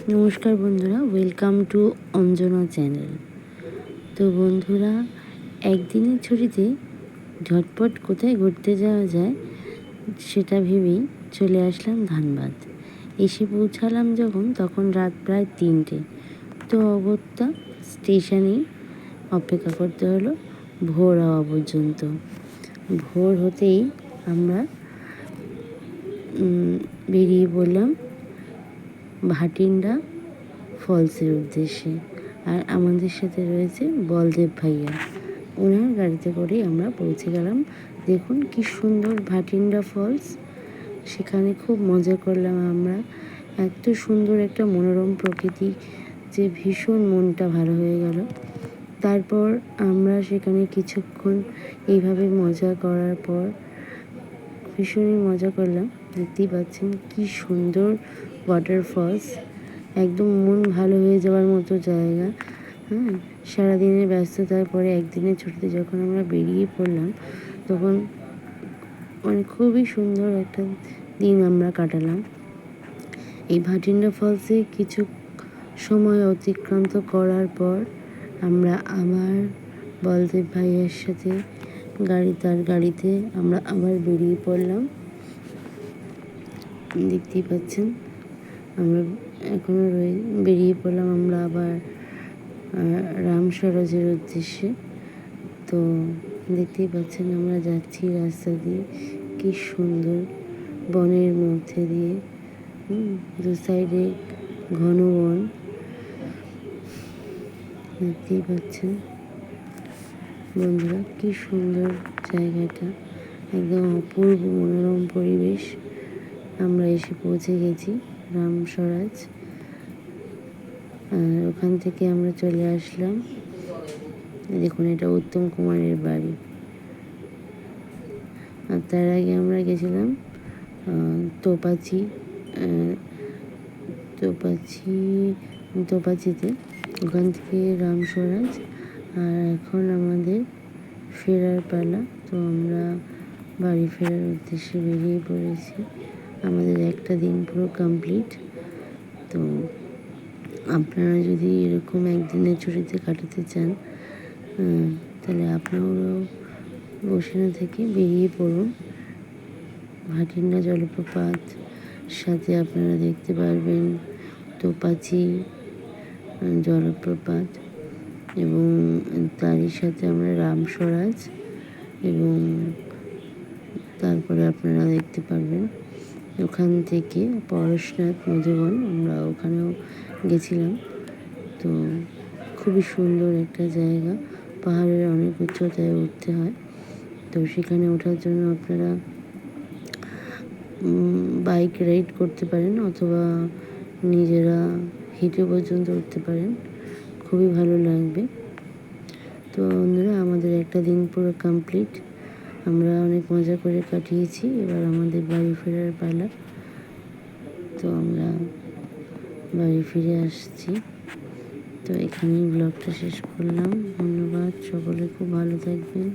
নমস্কার বন্ধুরা, welcome to Anjana channel. তো বন্ধুরা, একদিনের ছুটিতে ঝটপট কোথায় ঘুরতে যাওয়া যায় সেটা ভেবেই চলে আসলাম ধানবাদ। এসে পৌঁছালাম যখন, তখন রাত প্রায় 3টে। তো অগত্যা স্টেশনেই অপেক্ষা করতে হলো ভোর হওয়া পর্যন্ত। ভোর হতেই আমরা বেরিয়ে পড়লাম ভাটিন্ডা ফলসের উদ্দেশ্যে। আর আমাদের সাথে রয়েছে বলদেব ভাইয়া। ওনার গাড়িতে করেই আমরা পৌঁছে গেলাম। দেখুন কি সুন্দর ভাটিন্ডা ফলস, সেখানে খুব মজা করলাম আমরা। এত সুন্দর একটা মনোরম প্রকৃতি যে ভীষণ মনটা ভালো হয়ে গেল। তারপর আমরা সেখানে কিছুক্ষণ এইভাবে মজা করার পর ভীষণই মজা করলাম। দেখতেই পাচ্ছেন কি সুন্দর ওয়াটারফলস, একদম মন ভালো হয়ে যাওয়ার মতো জায়গা। সারাদিনের ব্যস্ততার পরে একদিনের ছুটিতে যখন আমরা বেরিয়ে পড়লাম, তখন খুবই সুন্দর একটা দিন আমরা কাটালাম। এই ভাটিন্ডা ফলসে কিছু সময় অতিক্রান্ত করার পর আমরা আবার বলদেব ভাইয়ের সাথে তার গাড়িতে আমরা আবার বেরিয়ে পড়লাম। দেখতেই পাচ্ছেন আমরা এখনও বেরিয়ে পড়লাম আমরা আবার রামসরজের উদ্দেশ্যে। তো দেখতেই পাচ্ছেন আমরা যাচ্ছি রাস্তা দিয়ে, কি সুন্দর বনের মধ্যে দিয়ে, দু সাইডে ঘন বন। দেখতেই পাচ্ছেন বন্ধুরা কি সুন্দর জায়গাটা, একদম অপূর্ব মনোরম পরিবেশ। আমরা এসে পৌঁছে গেছি রামসরাজ। আর ওখান থেকে আমরা চলে আসলাম, দেখুন এটা উত্তম কুমারের বাড়ি। আর তার আগে আমরা গেছিলাম তোপাচিতে, ওখান থেকে রামসরাজ। আর এখন আমাদের ফেরার পালা। তো আমরা বাড়ি ফেরার উদ্দেশ্যে বেরিয়ে পড়েছি। আমাদের একটা দিন পুরো কমপ্লিট। তো আপনারা যদি এরকম একদিনের ছুটিতে কাটাতে চান, তাহলে আপনারাও বসে না থেকে বেরিয়ে পড়ুন। ভাটিন্ডা জলপ্রপাত সাথে আপনারা দেখতে পারবেন তোপাচি জলপ্রপাত, এবং তারই সাথে আমরা রামসরাজ, এবং তারপরে আপনারা দেখতে পারবেন ওখান থেকে পরশনাথ মধুবন, আমরা ওখানেও গেছিলাম। তো খুবই সুন্দর একটা জায়গা, পাহাড়ের অনেক উচ্চতায় উঠতে হয়। তো সেখানে ওঠার জন্য আপনারা বাইক রাইড করতে পারেন, অথবা নিজেরা হেঁটে পর্যন্ত উঠতে পারেন, খুবই ভালো লাগবে। তো বন্ধুরা, আমাদের একটা দিন পুরো কমপ্লিট, আমরা অনেক মজা করে কাটিয়েছি। এবার আমাদের বাড়ি ফেরার পালা। তো আমরা বাড়ি ফিরে আসছি। তো এখানেই ব্লগটা শেষ করলাম। ধন্যবাদ, সকলে খুব ভালো থাকবেন।